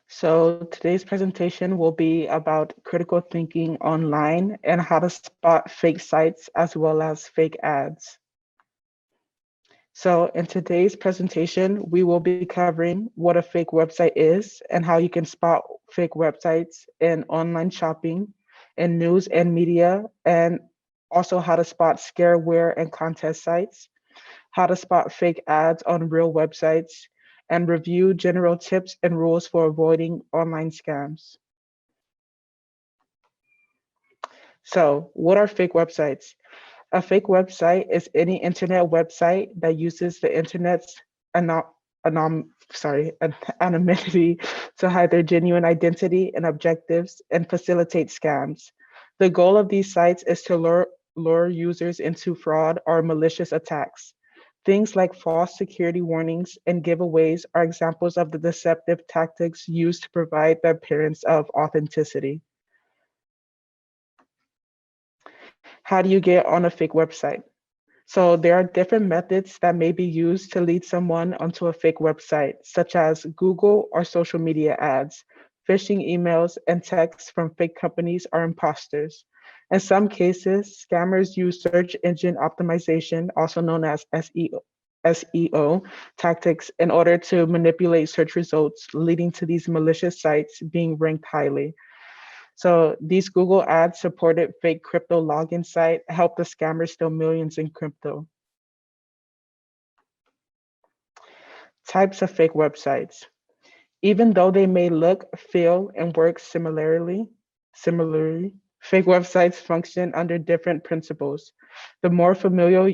So today's presentation will be about critical thinking online and how to spot fake sites as well as fake ads. So in today's presentation, we will be covering what a fake website is and how you can spot fake websites in online shopping, in news and media, and also how to spot scareware and contest sites, how to spot fake ads on real websites, and review general tips and rules for avoiding online scams. So, what are fake websites? A fake website is any internet website that uses the internet's anom- anonymity to hide their genuine identity and objectives and facilitate scams. The goal of these sites is to lure users into fraud or malicious attacks. Things like false security warnings and giveaways are examples of the deceptive tactics used to provide the appearance of authenticity. How do you get on a fake website? So there are different methods that may be used to lead someone onto a fake website, such as Google or social media ads, phishing emails, and texts from fake companies or imposters. In some cases, scammers use search engine optimization, also known as SEO tactics, in order to manipulate search results, leading to these malicious sites being ranked highly. So these Google ads supported fake crypto login site helped the scammers steal millions in crypto. Types of fake websites. Even though they may look, feel, and work similarly, fake websites function under different principles. The more familiar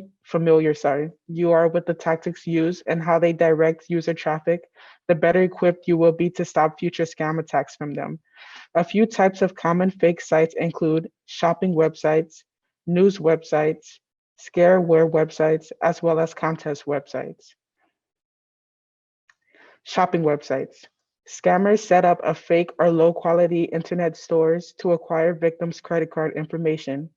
you are with the tactics used and how they direct user traffic, the better equipped you will be to stop future scam attacks from them. A few types of common fake sites include shopping websites, news websites, scareware websites, as well as contest websites. Shopping websites. Scammers set up a fake or low quality internet stores to acquire victims' credit card information.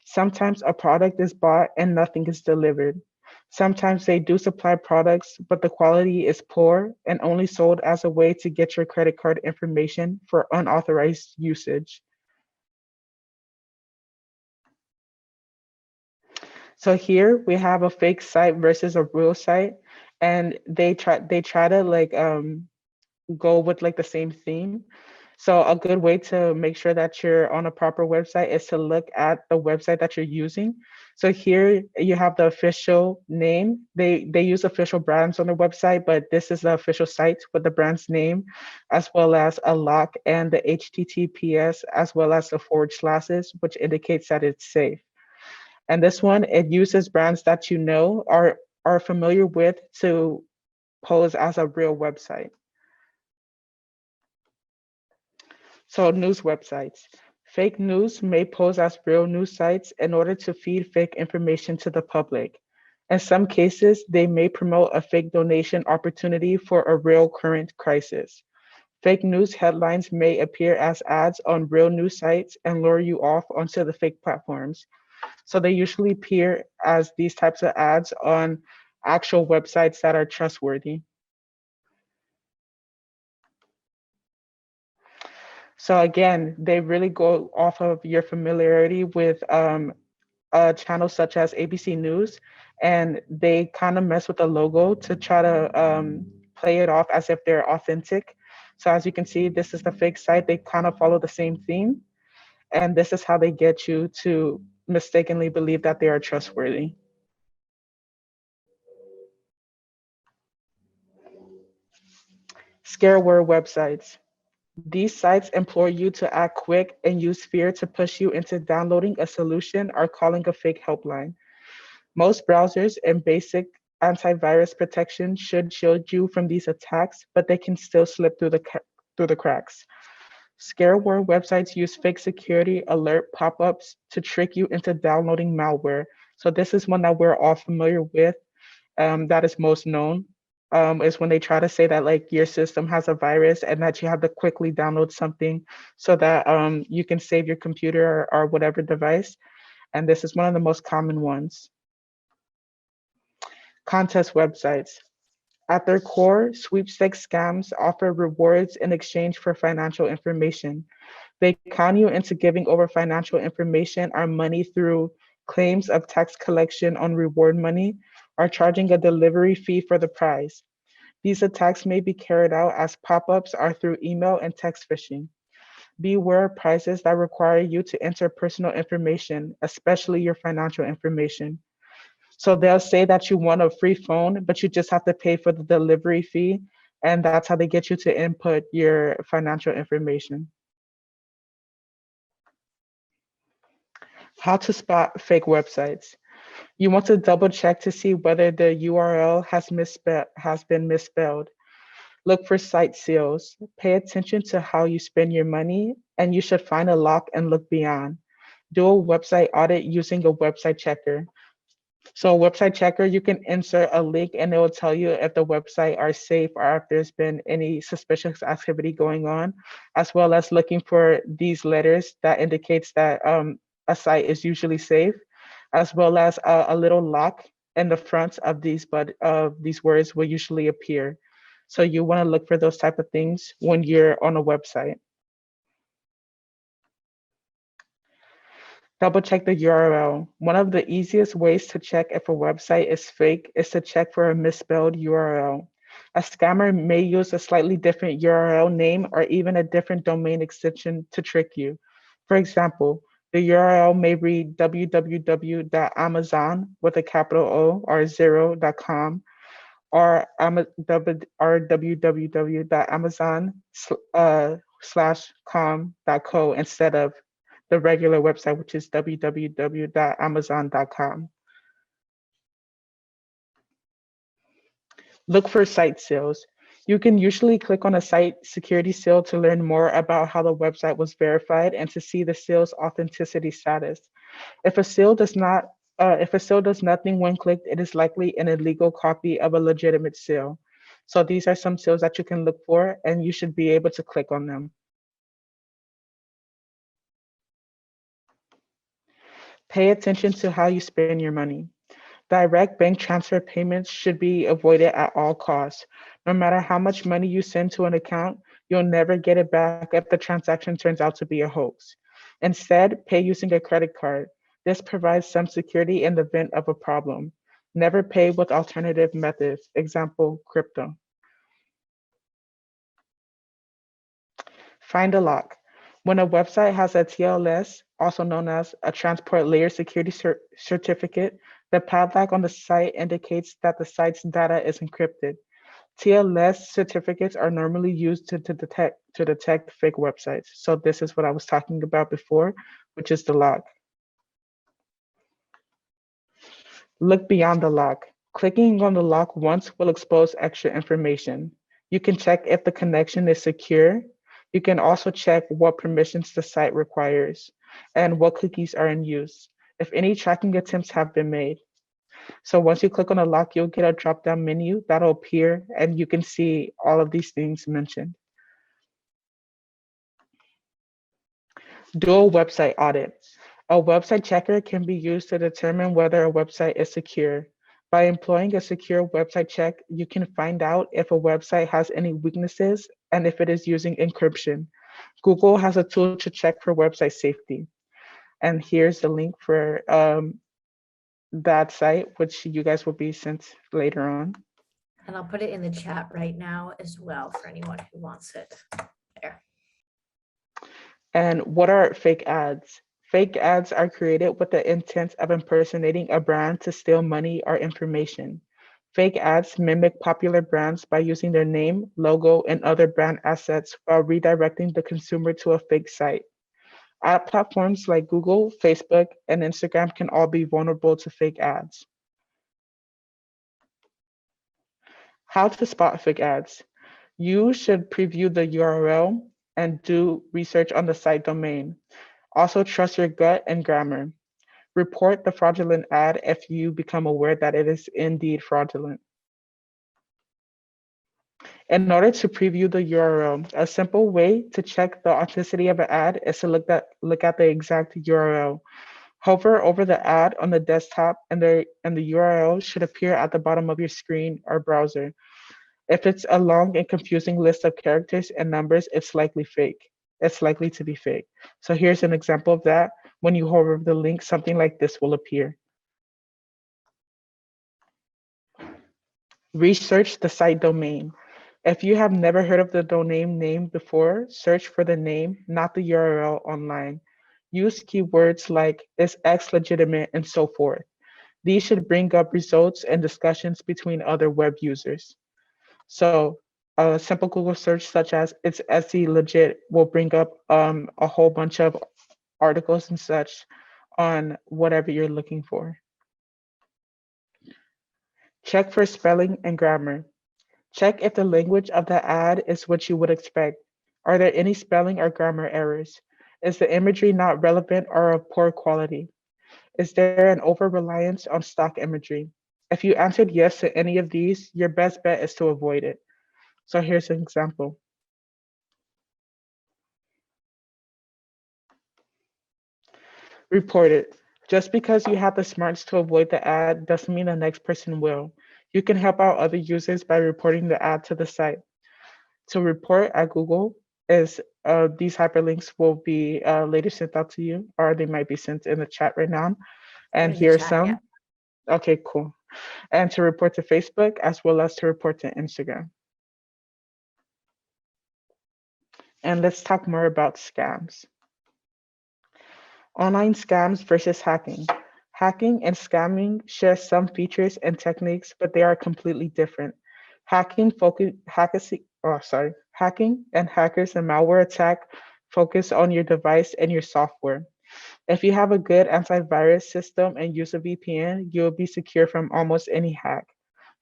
Sometimes a product is bought and nothing is delivered. Sometimes they do supply products, but the quality is poor and only sold as a way to get your credit card information for unauthorized usage. So here we have a fake site versus a real site, and they try to go with like the same theme. So a good way to make sure that you're on a proper website is to look at the website that you're using. So here you have the official name. They use official brands on their website, but this is the official site with the brand's name, as well as a lock and the HTTPS, as well as the forward slashes, which indicates that it's safe. And this one, it uses brands that you know are familiar with to pose as a real website. So news websites. Fake news may pose as real news sites in order to feed fake information to the public. In some cases, they may promote a fake donation opportunity for a real current crisis. Fake news headlines may appear as ads on real news sites and lure you off onto the fake platforms. So they usually appear as these types of ads on actual websites that are trustworthy. So again, they really go off of your familiarity with channels such as ABC News, and they kind of mess with the logo to try to play it off as if they're authentic. So as you can see, this is the fake site. They kind of follow the same theme, and this is how they get you to mistakenly believe that they are trustworthy. Scareware websites. These sites implore you to act quick and use fear to push you into downloading a solution or calling a fake helpline. Most browsers and basic antivirus protection should shield you from these attacks, but they can still slip through the cracks. Scareware websites use fake security alert pop-ups to trick you into downloading malware. So this is one that we're all familiar with, that is most known, is when they try to say that like your system has a virus and that you have to quickly download something so that you can save your computer or whatever device. And this is one of the most common ones. Contest websites. At their core, sweepstakes scams offer rewards in exchange for financial information. They con you into giving over financial information or money through claims of tax collection on reward money or charging a delivery fee for the prize. These attacks may be carried out as pop ups or through email and text phishing. Beware of prizes that require you to enter personal information, especially your financial information. So they'll say that you want a free phone, but you just have to pay for the delivery fee. And that's how they get you to input your financial information. How to spot fake websites. You want to double check to see whether the URL has been misspelled. Look for site seals. Pay attention to how you spend your money, and you should find a lock and look beyond. Do a website audit using a website checker. So a website checker, you can insert a link and it will tell you if the website are safe or if there's been any suspicious activity going on, as well as looking for these letters that indicates that a site is usually safe, as well as a little lock in the front of these words will usually appear. So you want to look for those type of things when you're on a website. Double check the URL. One of the easiest ways to check if a website is fake is to check for a misspelled URL. A scammer may use a slightly different URL name or even a different domain extension to trick you. For example, the URL may read www.amazon with a capital O or 0.com or www.amazon slash com.co instead of the regular website, which is www.amazon.com. Look for site seals. You can usually click on a site security seal to learn more about how the website was verified and to see the seal's authenticity status. If a seal does not if a seal does nothing when clicked, it is likely an illegal copy of a legitimate seal. So these are some seals that you can look for, and you should be able to click on them. Pay attention to how you spend your money. Direct bank transfer payments should be avoided at all costs. No matter how much money you send to an account, you'll never get it back if the transaction turns out to be a hoax. Instead, pay using a credit card. This provides some security in the event of a problem. Never pay with alternative methods, example, crypto. Find a lock. When a website has a TLS, also known as a transport layer security certificate, the padlock on the site indicates that the site's data is encrypted. TLS certificates are normally used to detect fake websites. So this is what I was talking about before, which is the lock. Look beyond the lock. Clicking on the lock once will expose extra information. You can check if the connection is secure. You can also check what permissions the site requires and what cookies are in use, if any tracking attempts have been made. So once you click on a lock, you'll get a drop-down menu that'll appear and you can see all of these things mentioned. Do a website audit. A website checker can be used to determine whether a website is secure. By employing a secure website check, you can find out if a website has any weaknesses and if it is using encryption. Google has a tool to check for website safety. And here's the link for that site, which you guys will be sent later on. And I'll put it in the chat right now as well for anyone who wants it. There. And what are fake ads? Fake ads are created with the intent of impersonating a brand to steal money or information. Fake ads mimic popular brands by using their name, logo, and other brand assets while redirecting the consumer to a fake site. Ad platforms like Google, Facebook, and Instagram can all be vulnerable to fake ads. How to spot fake ads. You should preview the URL and do research on the site domain. Also trust your gut and grammar. Report the fraudulent ad if you become aware that it is indeed fraudulent. In order to preview the URL, a simple way to check the authenticity of an ad is to look at the exact URL. Hover over the ad on the desktop and the URL should appear at the bottom of your screen or browser. If it's a long and confusing list of characters and numbers, it's likely fake. It's likely to be fake. So here's an example of that. When you hover over the link, something like this will appear. Research the site domain. If you have never heard of the domain name before, search for the name, not the URL online. Use keywords like is X legitimate and so forth. These should bring up results and discussions between other web users. So a simple Google search such as it's Etsy legit will bring up a whole bunch of articles and such on whatever you're looking for. Check for spelling and grammar. Check if the language of the ad is what you would expect. Are there any spelling or grammar errors? Is the imagery not relevant or of poor quality? Is there an over-reliance on stock imagery? If you answered yes to any of these, your best bet is to avoid it. So here's an example. Report it. Just because you have the smarts to avoid the ad doesn't mean the next person will. You can help out other users by reporting the ad to the site. To report at Google is these hyperlinks will be later sent out to you, or they might be sent in the chat right now. They're And in the here's chat, yeah. some. Okay, cool. And to report to Facebook as well as to report to Instagram. And let's talk more about scams. Online scams versus hacking. Hacking and scamming share some features and techniques, but they are completely different. Hacking and hackers and malware attack focus on your device and your software. If you have a good antivirus system and use a VPN, you'll be secure from almost any hack.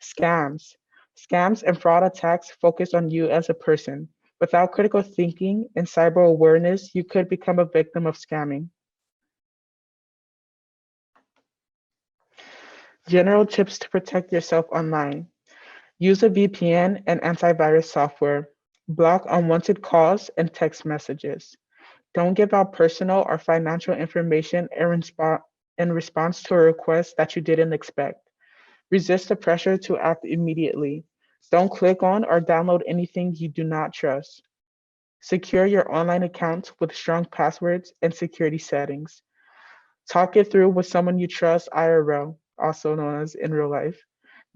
Scams. Scams and fraud attacks focus on you as a person. Without critical thinking and cyber awareness, you could become a victim of scamming. General tips to protect yourself online. Use a VPN and antivirus software. Block unwanted calls and text messages. Don't give out personal or financial information in response to a request that you didn't expect. Resist the pressure to act immediately. Don't click on or download anything you do not trust. Secure your online accounts with strong passwords and security settings. Talk it through with someone you trust IRL, also known as in real life.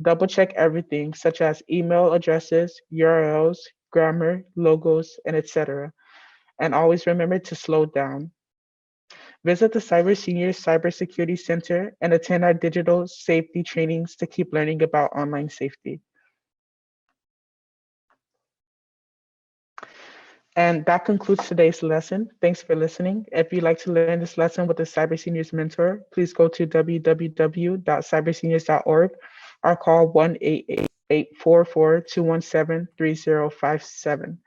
Double check everything, such as email addresses, URLs, grammar, logos, and etc. And always remember to slow down. Visit the Cyber Seniors Cybersecurity Center and attend our digital safety trainings to keep learning about online safety. And that concludes today's lesson. Thanks for listening. If you'd like to learn this lesson with a Cyber Seniors mentor, please go to www.cyberseniors.org or call 1-888-44217-3057.